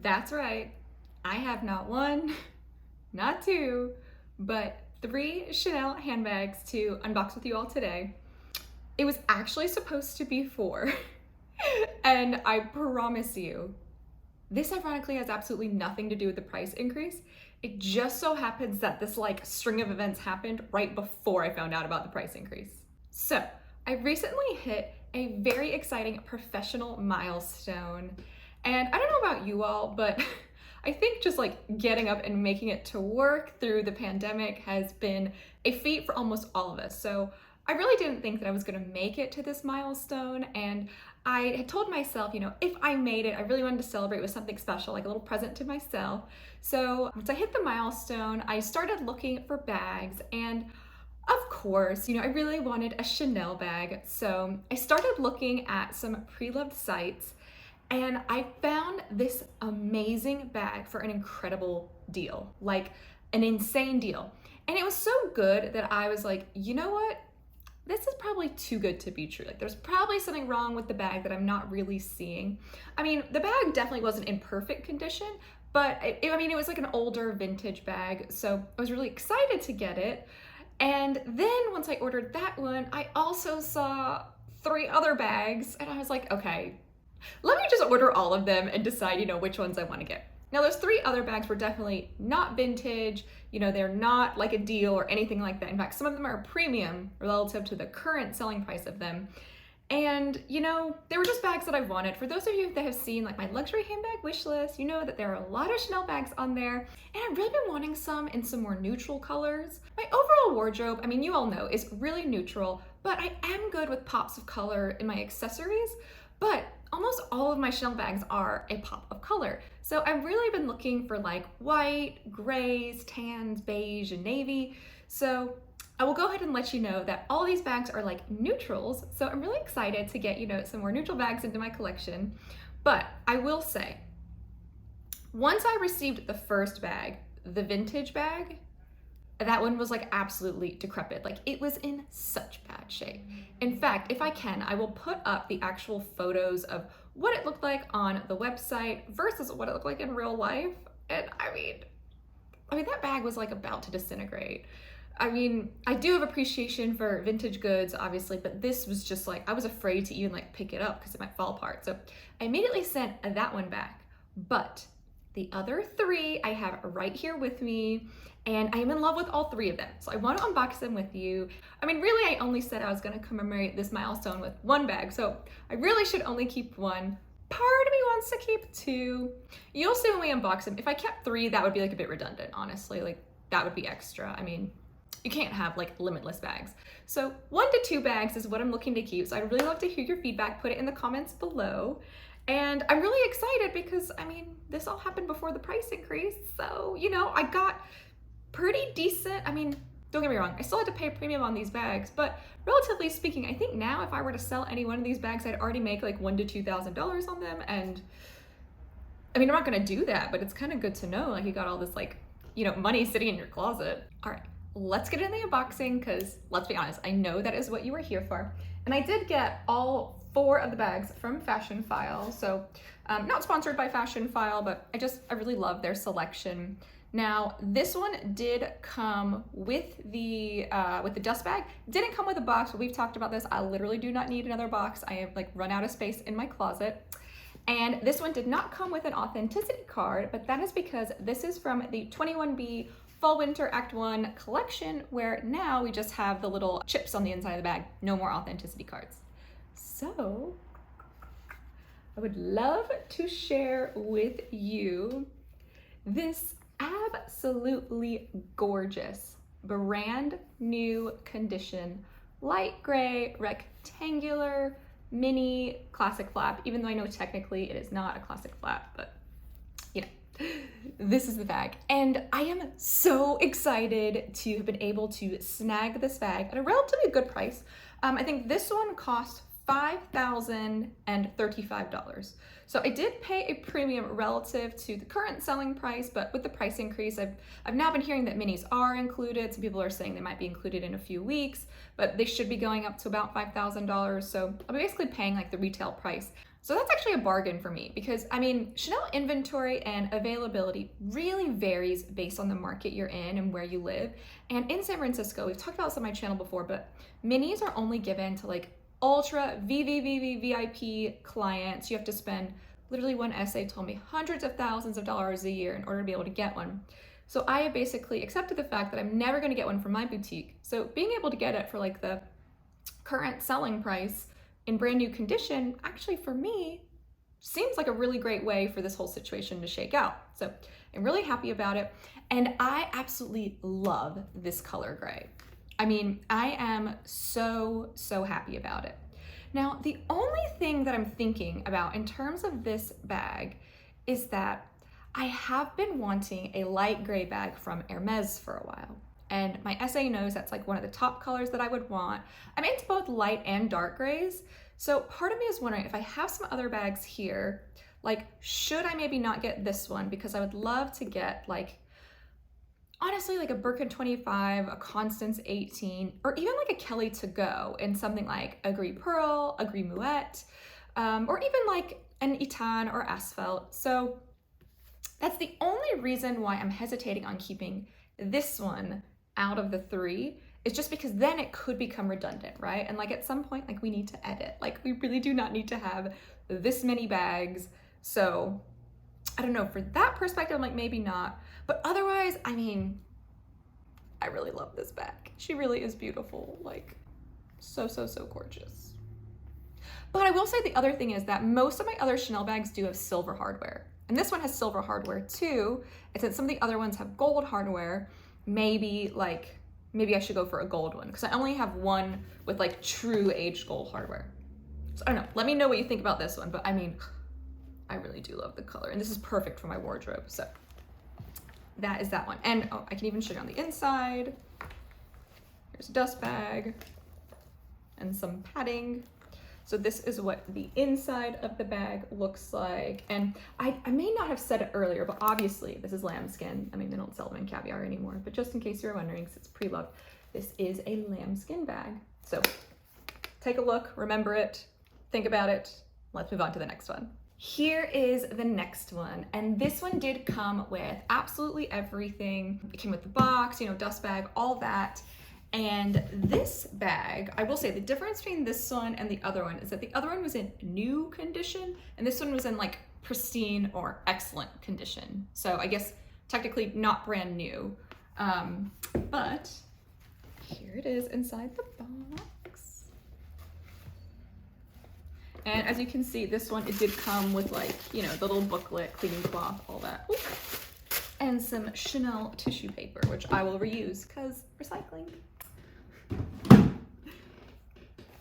That's right. I have not one, not two, but three Chanel handbags to unbox with you all today. It was actually supposed to be four. And I promise you, this ironically has absolutely nothing to do with the price increase. It just so happens that this like string of events happened right before I found out about the price increase. So I recently hit a very exciting professional milestone. And I don't know about you all, but I think just like getting up and making it to work through the pandemic has been a feat for almost all of us. So I really didn't think that I was gonna make it to this milestone. And I had told myself, if I made it, I really wanted to celebrate with something special, like a little present to myself. So once I hit the milestone, I started looking for bags. And of course, I really wanted a Chanel bag. So I started looking at some pre-loved sites and I found this amazing bag for an incredible deal, like an insane deal. And it was so good that I was like, you know what? This is probably too good to be true. Like there's probably something wrong with the bag that I'm not really seeing. I mean, the bag definitely wasn't in perfect condition, but it was like an older vintage bag. So I was really excited to get it. And then once I ordered that one, I also saw three other bags and I was like, okay, let me just order all of them and decide, which ones I want to get. Now, those three other bags were definitely not vintage. They're not like a deal or anything like that. In fact, some of them are premium relative to the current selling price of them. And, they were just bags that I wanted. For those of you that have seen like my luxury handbag wish list, you know that there are a lot of Chanel bags on there. And I've really been wanting some in some more neutral colors. My overall wardrobe, you all know, is really neutral, but I am good with pops of color in my accessories. But almost all of my Chanel bags are a pop of color. So I've really been looking for like white, grays, tans, beige, and navy. So I will go ahead and let you know that all these bags are like neutrals. So I'm really excited to get, some more neutral bags into my collection. But I will say, once I received the first bag, the vintage bag, that one was like absolutely decrepit. Like it was in such bad shape. In fact, if I can, I will put up the actual photos of what it looked like on the website versus what it looked like in real life. And I mean that bag was like about to disintegrate. I do have appreciation for vintage goods, obviously, but this was just like, I was afraid to even like pick it up because it might fall apart. So I immediately sent that one back. But the other three I have right here with me, and I am in love with all three of them. So I want to unbox them with you. Really, I only said I was going to commemorate this milestone with one bag, so I really should only keep one. Part of me wants to keep two. You'll see when we unbox them. If I kept three, that would be like a bit redundant, honestly. Like that would be extra. You can't have like limitless bags. So 1 to 2 bags is what I'm looking to keep. So I'd really love to hear your feedback. Put it in the comments below. And I'm really excited because this all happened before the price increase. So, I got pretty decent. Don't get me wrong, I still had to pay a premium on these bags, but relatively speaking, I think now if I were to sell any one of these bags, I'd already make like $1,000 to $2,000 on them. And I'm not gonna do that, but it's kind of good to know, like you got all this like, money sitting in your closet. All right, let's get into the unboxing because let's be honest, I know that is what you were here for. And I did get all 4 of the bags from Fashion File. So not sponsored by Fashion File, but I really love their selection. Now, this one did come with the dust bag. Didn't come with a box, but we've talked about this. I literally do not need another box. I have like run out of space in my closet. And this one did not come with an authenticity card, but that is because this is from the 21B Fall Winter Act 1 collection, where now we just have the little chips on the inside of the bag, no more authenticity cards. So I would love to share with you this absolutely gorgeous, brand new condition, light gray, rectangular, mini classic flap, even though I know technically it is not a classic flap, but this is the bag. And I am so excited to have been able to snag this bag at a relatively good price. I think this one cost $5,035. So I did pay a premium relative to the current selling price, but with the price increase, I've now been hearing that minis are included. Some people are saying they might be included in a few weeks, but they should be going up to about $5,000. So I'll be basically paying like the retail price. So that's actually a bargain for me because I mean, Chanel inventory and availability really varies based on the market you're in and where you live. And in San Francisco, we've talked about this on my channel before, but minis are only given to like ultra VIP clients. You have to spend, literally one essay told me, hundreds of thousands of dollars a year in order to be able to get one. So I have basically accepted the fact that I'm never going to get one from my boutique. So being able to get it for like the current selling price in brand new condition, actually for me, seems like a really great way for this whole situation to shake out. So I'm really happy about it. And I absolutely love this color gray. I mean, I am so happy about it. Now, the only thing that I'm thinking about in terms of this bag is that I have been wanting a light gray bag from Hermes for a while. And my SA knows that's like one of the top colors that I would want. I'm into both light and dark grays. So part of me is wondering if I have some other bags here, like should I maybe not get this one? Because I would love to get like, honestly, like a Birkin 25, a Constance 18, or even like a Kelly to go in something like a Gris Pearl, a Gris Muette, or even like an Etan or Asphalt. So that's the only reason why I'm hesitating on keeping this one out of the three, is just because then it could become redundant, right? And like at some point, like we need to edit. Like we really do not need to have this many bags. So I don't know, for that perspective, I'm like maybe not. But otherwise, I mean, I really love this bag. She really is beautiful, like so gorgeous. But I will say the other thing is that most of my other Chanel bags do have silver hardware. And this one has silver hardware too. And since some of the other ones have gold hardware, maybe I should go for a gold one because I only have one with like true aged gold hardware. So I don't know, let me know what you think about this one. But I mean, I really do love the color and this is perfect for my wardrobe. So that is that one. And oh, I can even show you on the inside. Here's a dust bag and some padding. So this is what the inside of the bag looks like. And I may not have said it earlier, but obviously this is lambskin. I mean, they don't sell them in caviar anymore, but just in case you're wondering, since it's pre-loved, this is a lambskin bag. So take a look, remember it, think about it. Let's move on to the next one. Here is the next one. And this one did come with absolutely everything. It came with the box, you know, dust bag, all that. And this bag, I will say the difference between this one and the other one is that the other one was in new condition and this one was in like pristine or excellent condition. So I guess technically not brand new, but here it is inside the box. And as you can see, this one, it did come with like, you know, the little booklet, cleaning cloth, all that. Ooh. And some Chanel tissue paper, which I will reuse because recycling.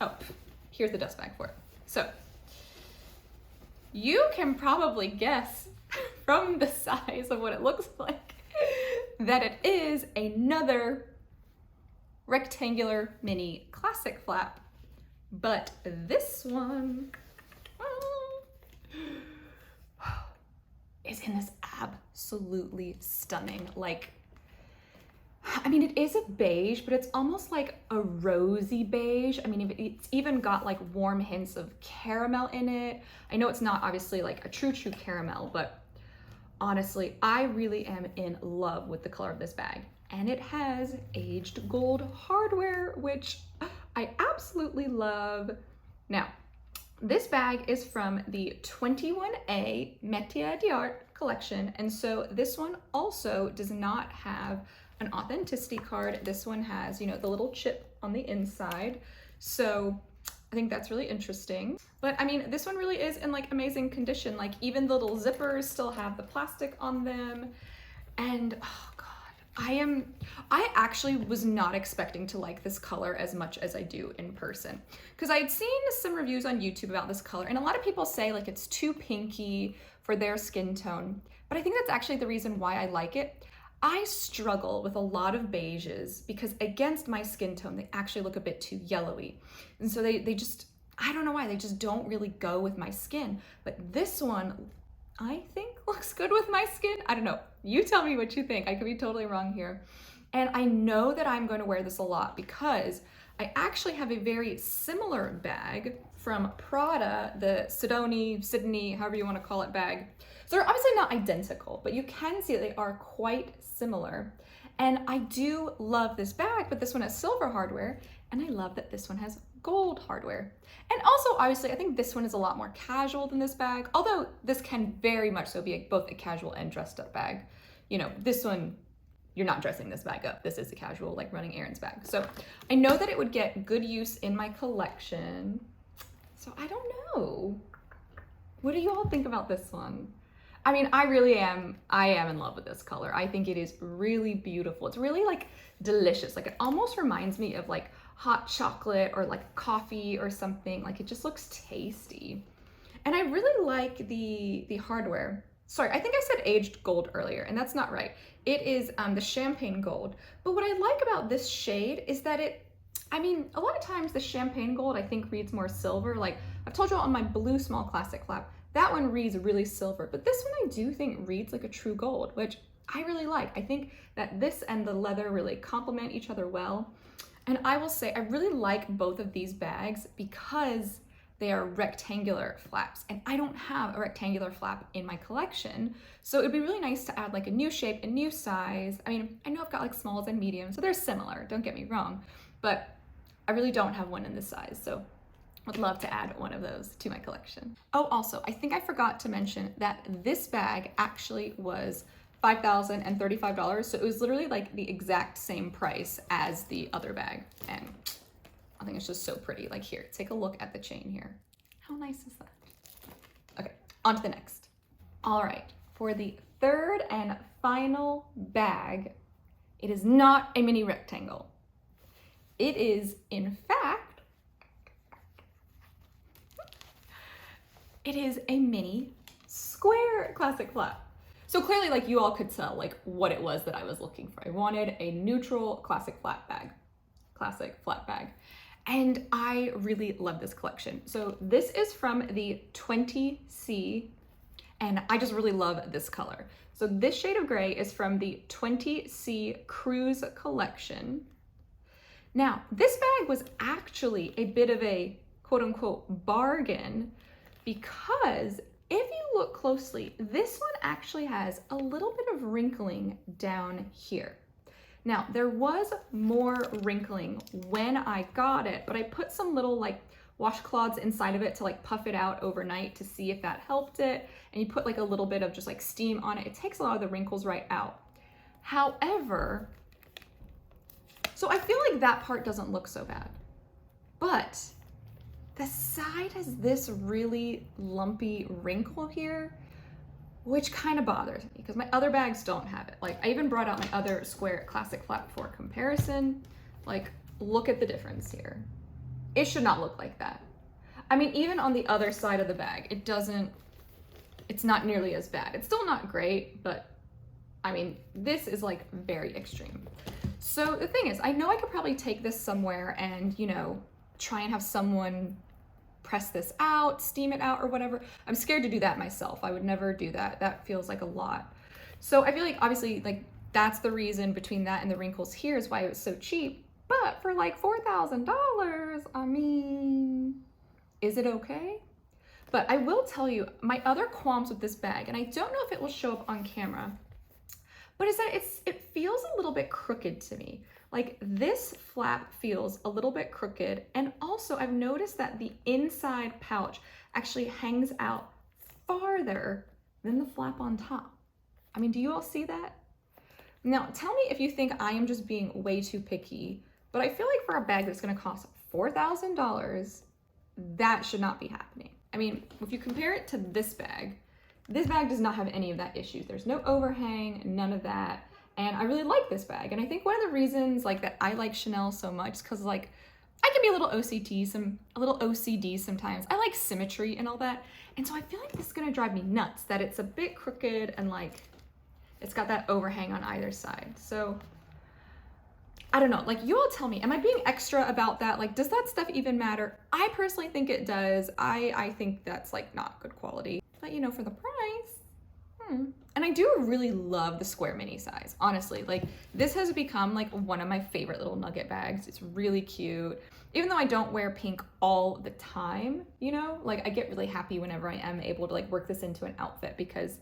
Oh, here's the dust bag for it. So you can probably guess from the size of what it looks like that it is another rectangular mini classic flap, but this one is in this absolutely stunning, like, I mean, it is a beige, but it's almost like a rosy beige. I mean, it's even got like warm hints of caramel in it. I know it's not obviously like a true caramel, but honestly, I really am in love with the color of this bag. And it has aged gold hardware, which I absolutely love. Now, this bag is from the 21A Métier d'Art collection. And so this one also does not have an authenticity card. This one has, you know, the little chip on the inside. So I think that's really interesting. But I mean, this one really is in like amazing condition. Like even the little zippers still have the plastic on them. And oh God, I actually was not expecting to like this color as much as I do in person. Because I had seen some reviews on YouTube about this color and a lot of people say like it's too pinky for their skin tone. But I think that's actually the reason why I like it. I struggle with a lot of beiges because against my skin tone, they actually look a bit too yellowy. And so they just, I don't know why, they just don't really go with my skin. But this one, I think looks good with my skin. I don't know, you tell me what you think. I could be totally wrong here. And I know that I'm going to wear this a lot because I actually have a very similar bag from Prada, the Sydney, however you want to call it, bag. So they're obviously not identical, but you can see that they are quite similar. And I do love this bag, but this one has silver hardware, and I love that this one has gold hardware. And also, obviously, I think this one is a lot more casual than this bag, although this can very much so be both a casual and dressed up bag. You know, this one, you're not dressing this bag up. This is a casual, like running errands bag. So I know that it would get good use in my collection. So I don't know. What do you all think about this one? I mean, I am in love with this color. I think it is really beautiful. It's really like delicious. Like it almost reminds me of like hot chocolate or like coffee or something. Like it just looks tasty. And I really like the hardware. Sorry, I think I said aged gold earlier, and that's not right. It is the champagne gold. But what I like about this shade is that a lot of times the champagne gold I think reads more silver. Like I've told you on my blue small classic flap, that one reads really silver, but this one I do think reads like a true gold, which I really like. I think that this and the leather really complement each other well. And I will say I really like both of these bags because they are rectangular flaps, and I don't have a rectangular flap in my collection. So it'd be really nice to add like a new shape, a new size. I mean, I know I've got like smalls and mediums, so they're similar, don't get me wrong, but I really don't have one in this size. So would love to add one of those to my collection. Oh, also, I think I forgot to mention that this bag actually was $5,035. So it was literally like the exact same price as the other bag. And I think it's just so pretty. Like here, take a look at the chain here. How nice is that? Okay, on to the next. All right, for the third and final bag, it is not a mini rectangle. It is, in fact, it is a mini square classic flap. So clearly, like you all could tell like what it was that I was looking for. I wanted a neutral classic flat bag. And I really love this collection. So this is from the 20C, and I just really love this color. So this shade of gray is from the 20C Cruise collection. Now, this bag was actually a bit of a quote unquote bargain, because if you look closely, this one actually has a little bit of wrinkling down here. Now, there was more wrinkling when I got it, but I put some little like washcloths inside of it to like puff it out overnight to see if that helped it. And you put like a little bit of just like steam on it. It takes a lot of the wrinkles right out. However, so I feel like that part doesn't look so bad, but the side has this really lumpy wrinkle here, which kind of bothers me because my other bags don't have it. Like I even brought out my other square classic flap for comparison. Like, look at the difference here. It should not look like that. I mean, even on the other side of the bag, it's not nearly as bad. It's still not great, but I mean, this is like very extreme. So the thing is, I know I could probably take this somewhere and, you know, try and have someone press this out, steam it out or whatever. I'm scared to do that myself. I would never do that. That feels like a lot. So I feel like obviously like that's the reason between that and the wrinkles here is why it was so cheap. But for like $4,000, I mean, is it okay? But I will tell you my other qualms with this bag, and I don't know if it will show up on camera, but is that it feels a little bit crooked to me. Like this flap feels a little bit crooked. And also I've noticed that the inside pouch actually hangs out farther than the flap on top. I mean, do you all see that? Now tell me if you think I am just being way too picky, but I feel like for a bag that's gonna cost $4,000, that should not be happening. I mean, if you compare it to this bag does not have any of that issue. There's no overhang, none of that. And I really like this bag. And I think one of the reasons like that I like Chanel so much is because like I can be a little OCD sometimes. I like symmetry and all that. And so I feel like this is gonna drive me nuts that it's a bit crooked and like it's got that overhang on either side. So I don't know, like you all tell me, am I being extra about that? Like, does that stuff even matter? I personally think it does. I think that's like not good quality, but you know, for the price, And I do really love the square mini size, honestly. Like, this has become like one of my favorite little nugget bags. It's really cute. Even though I don't wear pink all the time, you know, like I get really happy whenever I am able to like work this into an outfit because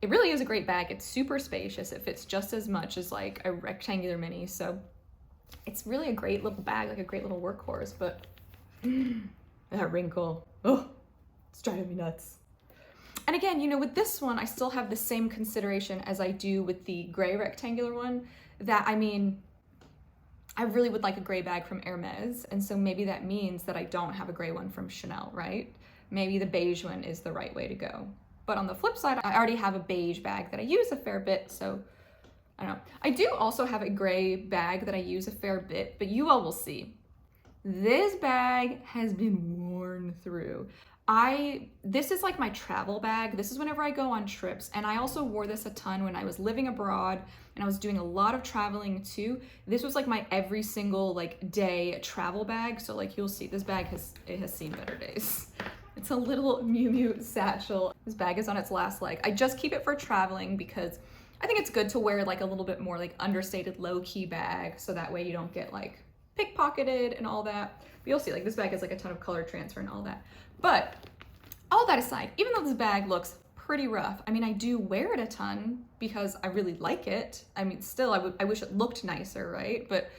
it really is a great bag. It's super spacious. It fits just as much as like a rectangular mini. So it's really a great little bag, like a great little workhorse, but that wrinkle, oh, it's driving me nuts. And again, you know, with this one, I still have the same consideration as I do with the gray rectangular one, that I mean, I really would like a gray bag from Hermes, and so maybe that means that I don't have a gray one from Chanel, right? Maybe the beige one is the right way to go. But on the flip side, I already have a beige bag that I use a fair bit, so I don't know. I do also have a gray bag that I use a fair bit, but you all will see. This bag has been worn through. This is like my travel bag. This is whenever I go on trips, and I also wore this a ton when I was living abroad and I was doing a lot of traveling too. This was like my every single like day travel bag. So like you'll see, this bag has seen better days. It's a little Miu Miu satchel. This bag is on its last leg. I just keep it for traveling because I think it's good to wear like a little bit more like understated low-key bag, so that way you don't get like pickpocketed and all that. But you'll see, like, this bag has like a ton of color transfer and all that. But all that aside, even though this bag looks pretty rough, I mean, I do wear it a ton because I really like it. I mean, still, I wish it looked nicer, right? But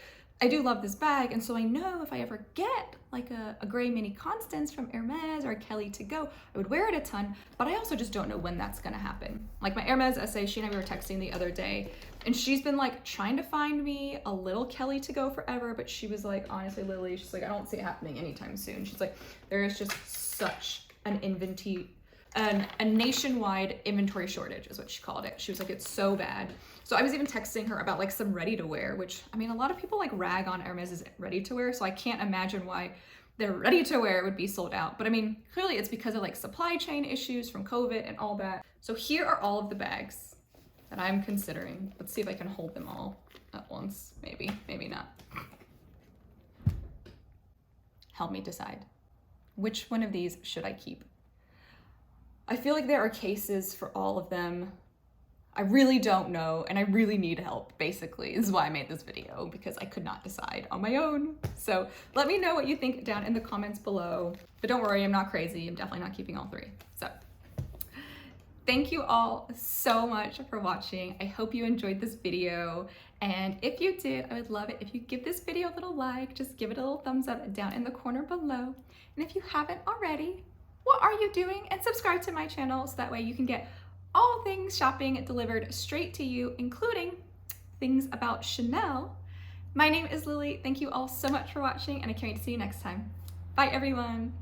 I do love this bag, and so I know if I ever get like a gray mini Constance from Hermes or a Kelly to go, I would wear it a ton, but I also just don't know when that's gonna happen. Like my Hermes SA, she and I were texting the other day, and she's been like trying to find me a little Kelly to go forever, but she was like, honestly, Lily, she's like, I don't see it happening anytime soon. She's like, there is just such a nationwide inventory shortage is what she called it. She was like, it's so bad. So I was even texting her about like some ready to wear, which I mean, a lot of people like rag on Hermes's ready to wear. So I can't imagine why their ready to wear would be sold out. But I mean, clearly it's because of like supply chain issues from COVID and all that. So here are all of the bags that I'm considering. Let's see if I can hold them all at once. Maybe, maybe not. Help me decide. Which one of these should I keep? I feel like there are cases for all of them. I really don't know, and I really need help, basically. This is why I made this video, because I could not decide on my own. So let me know what you think down in the comments below. But don't worry, I'm not crazy. I'm definitely not keeping all three. So thank you all so much for watching. I hope you enjoyed this video. And if you did, I would love it if you give this video a little like, just give it a little thumbs up down in the corner below. And if you haven't already, what are you doing? And subscribe to my channel so that way you can get all things shopping delivered straight to you, including things about Chanel. My name is Lily. Thank you all so much for watching, and I can't wait to see you next time. Bye, everyone.